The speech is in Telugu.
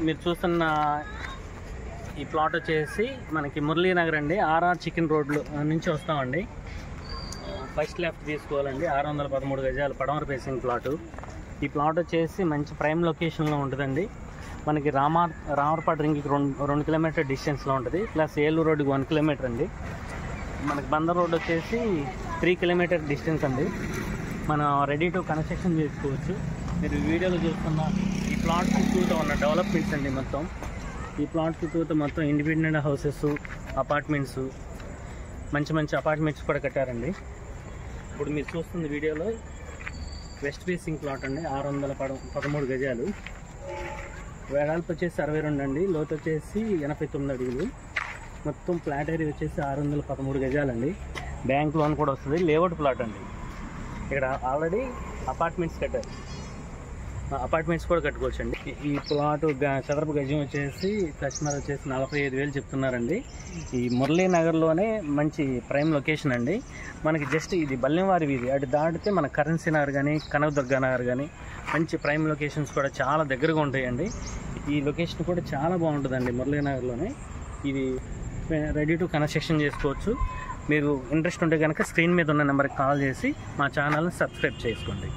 మీరు చూస్తున్న ఈ ప్లాట్ వచ్చేసి మనకి మురళీనగర్ అండి. ఆర్ఆర్ చికెన్ రోడ్లు నుంచి వస్తామండి. ఫస్ట్ లెఫ్ట్ తీసుకోవాలండి. 613 గజాలు పడమర ఫేసింగ్ ప్లాటు. ఈ ప్లాట్ వచ్చేసి మంచి ప్రైమ్ లొకేషన్లో ఉంటుందండి. మనకి రామర్పాడు రింగ్కి 2 కిలోమీటర్ డిస్టెన్స్లో ఉంటుంది. ప్లస్ ఏలూరు రోడ్డుకి 1 కిలోమీటర్ అండి. మనకి బందర్ రోడ్ వచ్చేసి 3 కిలోమీటర్ డిస్టెన్స్ అండి. మనం రెడీ టు కన్స్ట్రక్షన్ చేసుకోవచ్చు. మీరు వీడియోలో చూస్తున్న ఈ ప్లాట్ చుట్టూతో ఉన్న డెవలప్మెంట్స్ అండి. మొత్తం ఈ ప్లాట్ చుట్టూతో మొత్తం ఇండిపెండెంట్ హౌసెస్, అపార్ట్మెంట్స్, మంచి అపార్ట్మెంట్స్ కూడా కట్టారండి. ఇప్పుడు మీరు చూస్తున్న వీడియోలో వెస్ట్ ఫేసింగ్ ప్లాట్ అండి. 613 గజాలు. వెడల్పు వచ్చేసి 62 అండి. లోతు వచ్చేసి 89 అడుగులు. మొత్తం ఫ్లాట్ ఏరియా వచ్చేసి 613 గజాలండి. బ్యాంక్ లోన్ కూడా వస్తుంది. లేఅవుట్ ప్లాట్ అండి. ఇక్కడ ఆల్రెడీ అపార్ట్మెంట్స్ కట్టారు. అపార్ట్మెంట్స్ కూడా కట్టుకోవచ్చండి. ఈ ప్లాట్ చదరపు గజం వచ్చేసి కస్టమర్ వచ్చేసి 45,000 చెప్తున్నారండి. ఈ మురళీనగర్లోనే మంచి ప్రైమ్ లొకేషన్ అండి. మనకి జస్ట్ ఇది బల్లెంవారి వీధి అటు దాటితే మన కరెన్సీ నగర్ కానీ కనకదుర్గా నగర్ కానీ మంచి ప్రైమ్ లొకేషన్స్ కూడా చాలా దగ్గరగా ఉంటాయండి. ఈ లొకేషన్ కూడా చాలా బాగుంటుందండి మురళీనగర్లోనే. ఇది రెడీ టు కన్స్ట్రక్షన్ చేసుకోవచ్చు. మీరు ఇంట్రెస్ట్ ఉంటే కనుక స్క్రీన్ మీద ఉన్న నెంబర్కి కాల్ చేసి మా ఛానల్ని సబ్స్క్రైబ్ చేసుకోండి.